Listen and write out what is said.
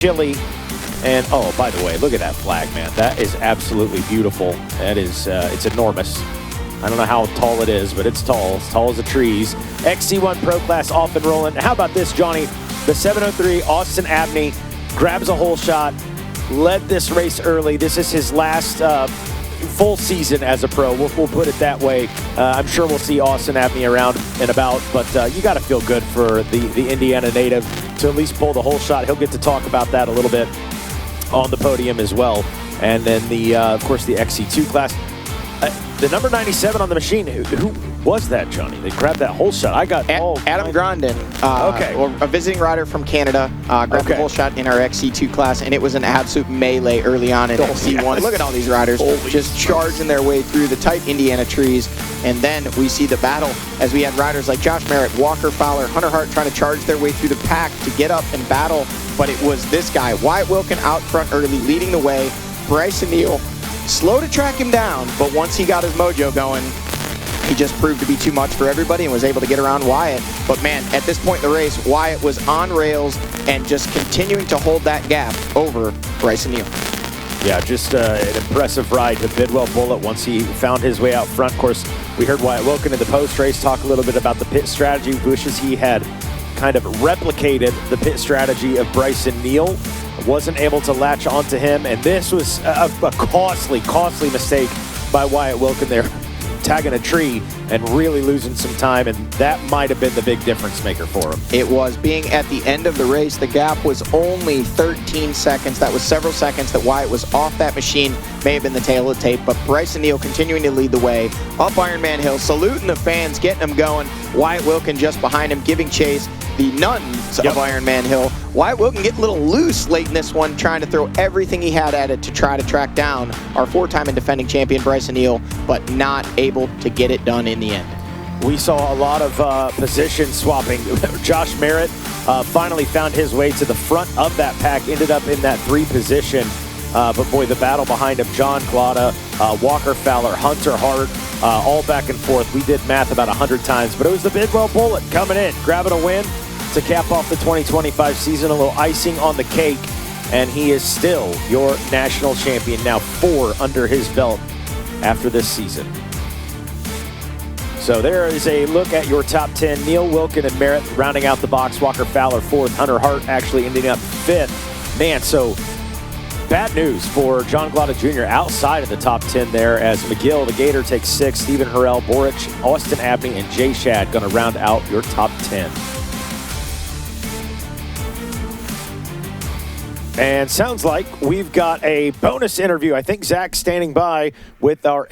chilly. And, oh, by the way, look at that flag, man. That is absolutely beautiful. That is, it's enormous. I don't know how tall it is, but it's tall as the trees. XC1 Pro Class off and rolling. How about this, Johnny? The 703 Austin Abney grabs a hole shot, led this race early. This is his last full season as a pro. We'll put it that way. I'm sure we'll see Austin Abney around and about, but you got to feel good for the Indiana native to at least pull the hole shot. He'll get to talk about that a little bit on the podium as well. And then of course, the XC2 class. The number 97 on the machine, who was that, Johnny? They grabbed that hole shot. I got Adam Grandin, a visiting rider from Canada, grabbed the hole shot in our XC2 class, and it was an absolute melee early on in XC1. Look at all these riders just charging their way through the tight Indiana trees. And then we see the battle as we had riders like Josh Merritt, Walker Fowler, Hunter Hart trying to charge their way through the pack to get up and battle. But it was this guy, Wyatt Wilkin, out front early, leading the way. Bryson Neal, slow to track him down, but once he got his mojo going, he just proved to be too much for everybody and was able to get around Wyatt. But man, at this point in the race, Wyatt was on rails and just continuing to hold that gap over Bryson Neal. Yeah, just an impressive ride to Bidwell Bullet once he found his way out front. Of course, we heard Wyatt Wilkin in the post-race talk a little bit about the pit strategy. Wishes he had kind of replicated the pit strategy of Bryson Neal. Wasn't able to latch onto him, and this was a costly mistake by Wyatt Wilkin there, tagging a tree and really losing some time, and that might have been the big difference maker for him. It was. Being at the end of the race, the gap was only 13 seconds. That was several seconds that Wyatt was off that machine. May have been the tail of the tape, but Bryson Neal continuing to lead the way up Ironman Hill, saluting the fans, getting them going. Wyatt Wilkin just behind him, giving chase. The nuns of Ironman Hill. Wyatt Wilkin getting a little loose late in this one, trying to throw everything he had at it to try to track down our four-time and defending champion Bryson Neal, but not able to get it done in the end. We saw a lot of position swapping. Josh Merritt finally found his way to the front of that pack, ended up in that 3 position. But boy, the battle behind him, John Glotta, Walker Fowler, Hunter Hart, all back and forth. We did math about 100 times, but it was the Bidwell Bullet coming in, grabbing a win to cap off the 2025 season, a little icing on the cake, and he is still your national champion, now 4 under his belt after this season. So there is a look at your top 10. Neal, Wilkin, and Merritt rounding out the box. Walker Fowler 4th, Hunter Hart actually ending up 5th. Man, so bad news for John Glotta Jr. outside of the top 10 there, as McGill, the Gator, takes 6th, Stephen Harrell, Boric, Austin Abney, and Jay Shad going to round out your top 10. And sounds like we've got a bonus interview. I think Zach's standing by with our